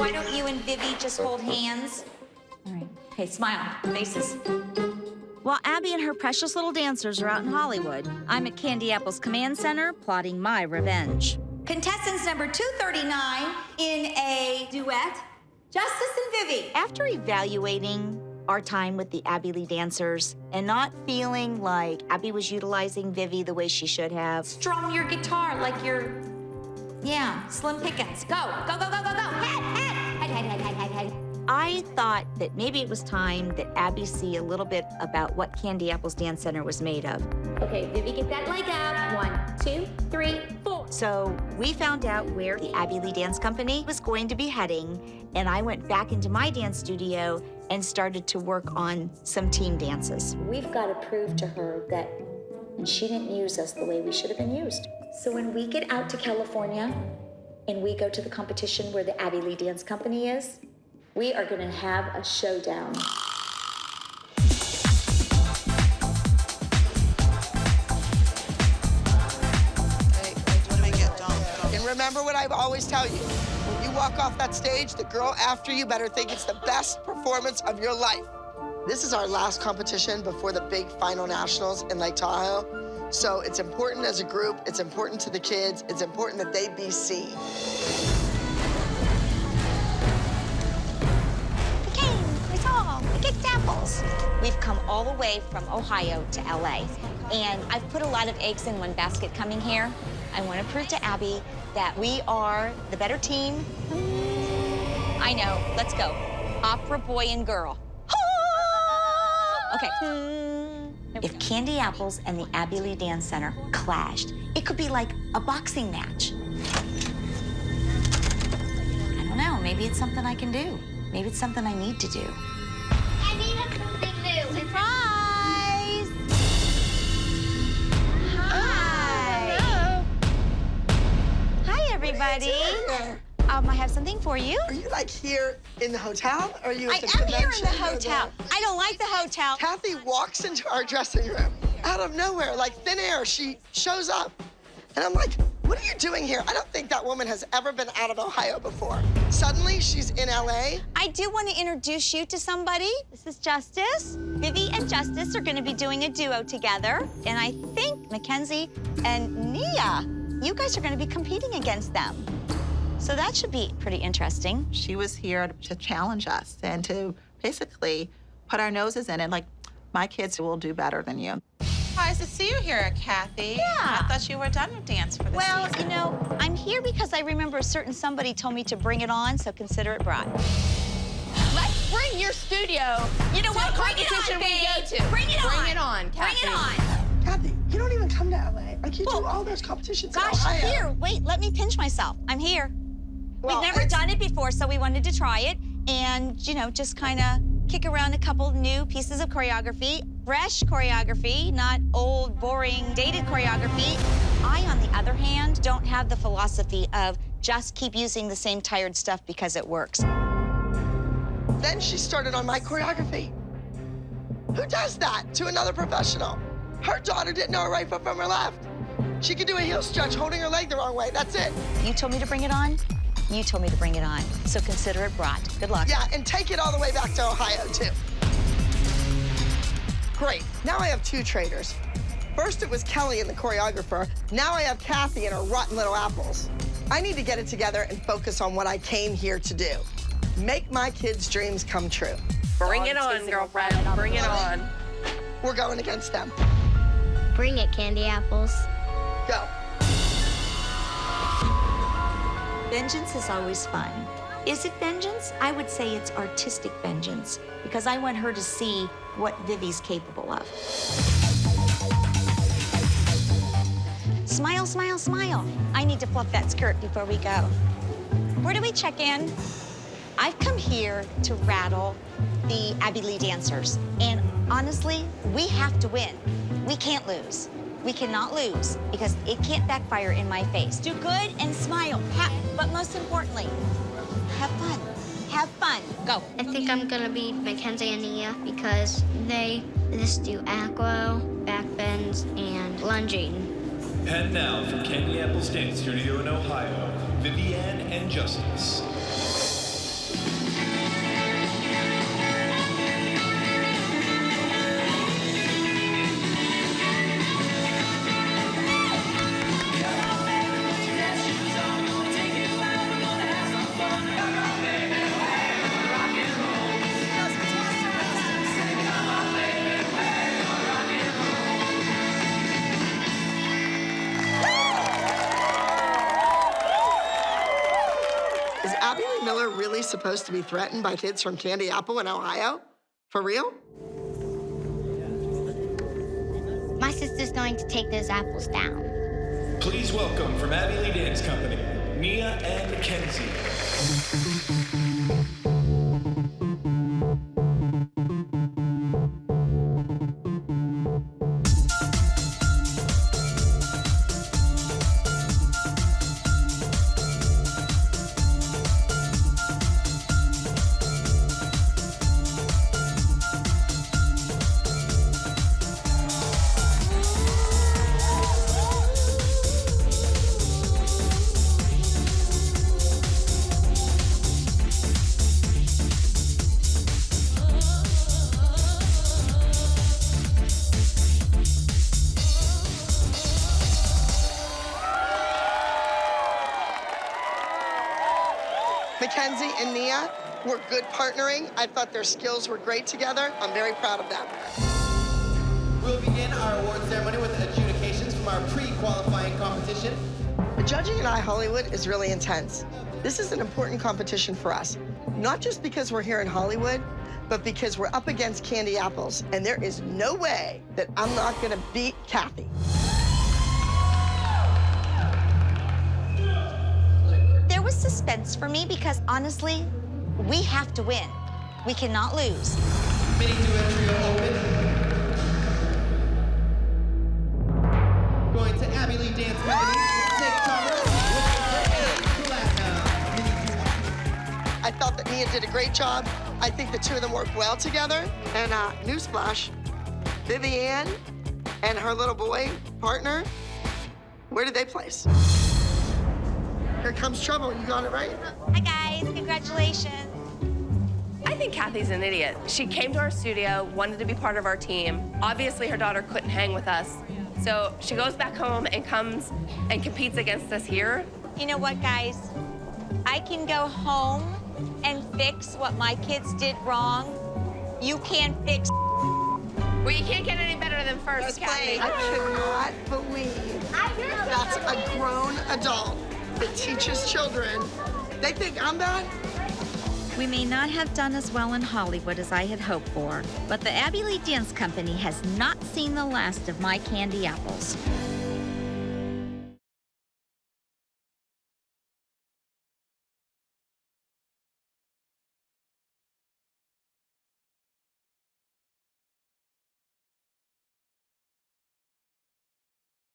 Why don't you and Vivi just hold hands? All right. Okay, smile. Faces. While Abby and her precious little dancers are out in Hollywood, I'm at Candy Apple's command center plotting my revenge. Contestants number 239 in a duet, Justice and Vivi. After evaluating our time with the Abby Lee dancers and not feeling like Abby was utilizing Vivi the way she should have, Strum your guitar like you're, Slim Pickens. Go, go, go, go, go, go. Head. I thought that maybe it was time that Abby see a little bit about what Candy Apple's Dance Center was made of. Okay, Vivi, get that leg up. 1, 2, 3, 4. So we found out where the Abby Lee Dance Company was going to be heading, and I went back into my dance studio and started to work on some team dances. We've got to prove to her that she didn't use us the way we should have been used. So when we get out to California and we go to the competition where the Abby Lee Dance Company is, we are going to have a showdown. And remember what I always tell you. When you walk off that stage, the girl after you better think it's the best performance of your life. This is our last competition before the big final nationals in Lake Tahoe. So it's important as a group, it's important to the kids, it's important that they be seen. We've come all the way from Ohio to LA, and I've put a lot of eggs in one basket coming here. I want to prove to Abby that we are the better team. I know, let's go. Opera boy and girl. Okay. If Candy Apples and the Abby Lee Dance Center clashed, it could be like a boxing match. I don't know, maybe it's something I can do. Maybe it's something I need to do. I need something new. Surprise! Hi. Hello. Hi, everybody. I have something for you. Are you like here in the hotel? Or are you at the I am here in the convention or hotel. I don't like the hotel. Kathy walks into our dressing room out of nowhere, like thin air. She shows up. And I'm like, what are you doing here? I don't think that woman has ever been out of Ohio before. Suddenly, she's in LA. I do want to introduce you to somebody. This is Justice. Vivi and Justice are going to be doing a duo together. And I think Mackenzie and Nia, you guys are going to be competing against them. So that should be pretty interesting. She was here to challenge us and to basically put our noses in it, like, my kids will do better than you. Nice to see you here, Kathy. Yeah. I thought you were done with dance for the Well, season. you know, I'm here because I remember a certain somebody told me to bring it on, so consider it brought. Let's bring your studio. You know what? Bring it competition on, we babe. go to. Bring it on. Bring it on, Kathy. Bring it on. Kathy, you don't even come to LA. Like, you do all those competitions in Gosh, Ohio. here, wait, let me pinch myself. I'm here. Well, We've never it's- done it before, so we wanted to try it and, you know, just kind of kick around a couple new pieces of choreography. Fresh choreography, not old, boring, dated choreography. I, on the other hand, don't have the philosophy of just keep using the same tired stuff because it works. Then she started on my choreography. Who does that to another professional? Her daughter didn't know her right foot from her left. She could do a heel stretch holding her leg the wrong way. That's it. You told me to bring it on. You told me to bring it on. So consider it brought. Good luck. Yeah, and take it all the way back to Ohio, too. Great. Now I have two traitors. First, it was Kelly and the choreographer. Now I have Kathy and her rotten little apples. I need to get it together and focus on what I came here to do. Make my kids' dreams come true. Bring it on, girlfriend. Bring it on. We're going against them. Bring it, Candy Apples. Go. Vengeance is always fun. Is it vengeance? I would say it's artistic vengeance because I want her to see what Vivi's capable of. Smile, smile, smile. I need to fluff that skirt before we go. Where do we check in? I've come here to rattle the Abby Lee dancers. And honestly, we have to win. We can't lose. We cannot lose because it can't backfire in my face. Do good and smile. But most importantly, have fun. Have fun. Go. I think I'm gonna be Mackenzie and Nia because they just do acro, back bends, and lunging. And now from Candy Apple's Dance Studio in Ohio, Vivian and Justice. Kelly Miller really supposed to be threatened by kids from Candy Apple in Ohio? For real? My sister's going to take those apples down. Please welcome from Abby Lee Dance Company, Nia and Mackenzie. Mackenzie and Nia were good partnering. I thought their skills were great together. I'm very proud of them. We'll begin our award ceremony with adjudications from our pre-qualifying competition. The judging in iHollywood is really intense. This is an important competition for us, not just because we're here in Hollywood, but because we're up against Candy Apples, and there is no way that I'm not gonna beat Kathy. There was suspense for me because honestly, we have to win. We cannot lose. Mini duet trio open. Going to Abby Lee Dance Company, Nick Thomas with Platinum. Mini duet. I thought that Nia did a great job. I think the two of them worked well together. And newsflash, Vivian and her little boy partner, where did they place? Here comes trouble. You got it right? Hi guys, congratulations. I think Kathy's an idiot. She came to our studio, wanted to be part of our team. Obviously, her daughter couldn't hang with us. So she goes back home and comes and competes against us here. You know what, guys? I can go home and fix what my kids did wrong. You can't fix. Well, you can't get any better than first, Kathy. I cannot believe that's a grown adult that teaches children. They think I'm bad? We may not have done as well in Hollywood as I had hoped for, but the Abby Lee Dance Company has not seen the last of my candy apples.